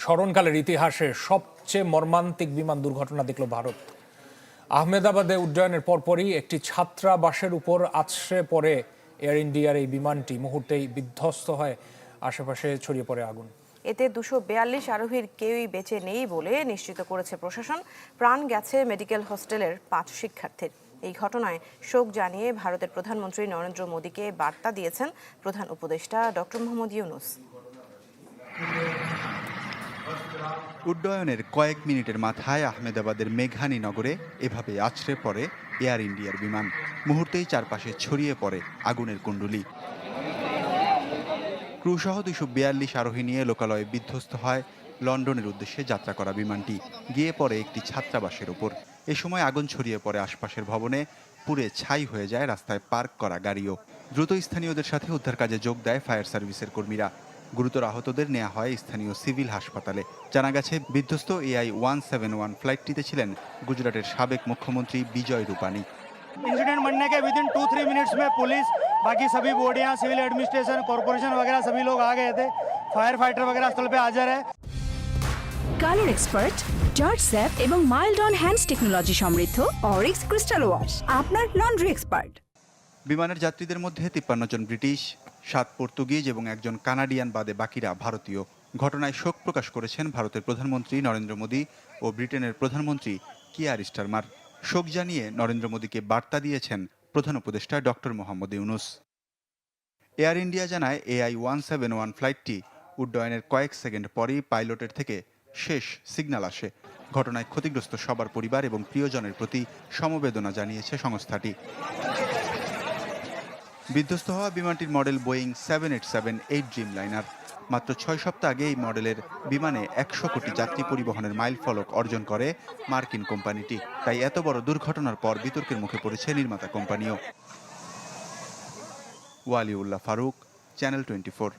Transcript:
স্মরণকালের ইতিহাসে সবচেয়ে মর্মান্তিক বিমান দুর্ঘটনা দেখল ভারত। আহমেদাবাদে উড্ডয়নের পরপরই একটি ছাত্রাবাসের উপর আছড়ে পড়ে এয়ার ইন্ডিয়ার এই বিমানটি মুহূর্তেই বিধ্বস্ত হয়, আশেপাশে ছড়িয়ে পড়ে আগুন। এতে 242 আরোহীর কেউই বেঁচে নেই বলে নিশ্চিত করেছে প্রশাসন। প্রাণ গেছে মেডিকেল হোস্টেলের 5 শিক্ষার্থীর। এই ঘটনায় শোক জানিয়ে ভারতের প্রধানমন্ত্রী নরেন্দ্র মোদীকে বার্তা দিয়েছেন প্রধান উপদেষ্টা ডক্টর মোহাম্মদ ইউনূস। উড্ডয়নের কয়েক মিনিটের মাথায় আহমেদাবাদের মেঘানী নগরে এভাবে আছড়ে পড়ে এয়ার ইন্ডিয়ার বিমান। মুহূর্তেই চারপাশে ছড়িয়ে পড়ে আগুনের কুণ্ডুলি। ক্রুসহ 242 আরোহী নিয়ে লোকালয়ে বিধ্বস্ত হয় লন্ডনের উদ্দেশ্যে যাত্রা করা বিমানটি। গিয়ে পড়ে একটি ছাত্রাবাসের ওপর। এ সময় আগুন ছড়িয়ে পড়ে আশপাশের ভবনে, পুড়ে ছাই হয়ে যায় রাস্তায় পার্ক করা গাড়িও। দ্রুত স্থানীয়দের সাথে উদ্ধার কাজে যোগ দেয় ফায়ার সার্ভিসের কর্মীরা। গুরুতর আহতদের নেওয়া হয় স্থানীয় সিভিল হাসপাতালে। জানা গেছে, বিধ্বস্ত AI-171 ফ্লাইটটিতে ছিলেন গুজরাটের সাবেক মুখ্যমন্ত্রী বিজয় রূপানী। इंसिडेंट बनने के विदिन 2-3 मिनट्स में पुलिस, बाकी सभी बॉडियां, सिविल एडमिनिस्ट्रेशन, कॉर्पोरेशन वगैरह सभी लोग आ गए थे। फायर फाइटर वगैरह स्थल पे हाजिर है। কালার এক্সপার্ট, জর্জ স্যাপ এবং মাইল্ড অন হ্যান্ডস টেকনোলজি সমৃদ্ধ অরিক্স ক্রিস্টাল ওয়াশ আপনার লন্ড্রি এক্সপার্ট। বিমানের যাত্রীদের মধ্যে 53 জন ব্রিটিশ, 7 পর্তুগিজ এবং একজন কানাডিয়ান বাদে বাকিরা ভারতীয়। ঘটনায় শোক প্রকাশ করেছেন ভারতের প্রধানমন্ত্রী নরেন্দ্র মোদী ও ব্রিটেনের প্রধানমন্ত্রী কিয়ার স্টারমার। শোক জানিয়ে নরেন্দ্র মোদীকে বার্তা দিয়েছেন প্রধান উপদেষ্টা doctor Mohammad Yunus. Air India জানায়, AI-171 ফ্লাইটটি উড্ডয়নের কয়েক সেকেন্ড পরই পাইলটের থেকে শেষ সিগন্যাল আসে। ঘটনায় ক্ষতিগ্রস্ত সবার পরিবার এবং প্রিয়জনের প্রতি সমবেদনা জানিয়েছে সংস্থাটি। বিধ্বস্ত হওয়া বিমানটির মডেল বোয়িং 787-8 ড্রিম লাইনার। মাত্র 6 সপ্তাহ আগে এই মডেলের বিমানে 100 কোটি যাত্রী পরিবহনের মাইল ফলক অর্জন করে মার্কিন কোম্পানিটি। তাই এত বড় দুর্ঘটনার পর বিতর্কের মুখে পড়েছে নির্মাতা কোম্পানিও। ওয়ালিউল্লাহ ফারুক, চ্যানেল 24।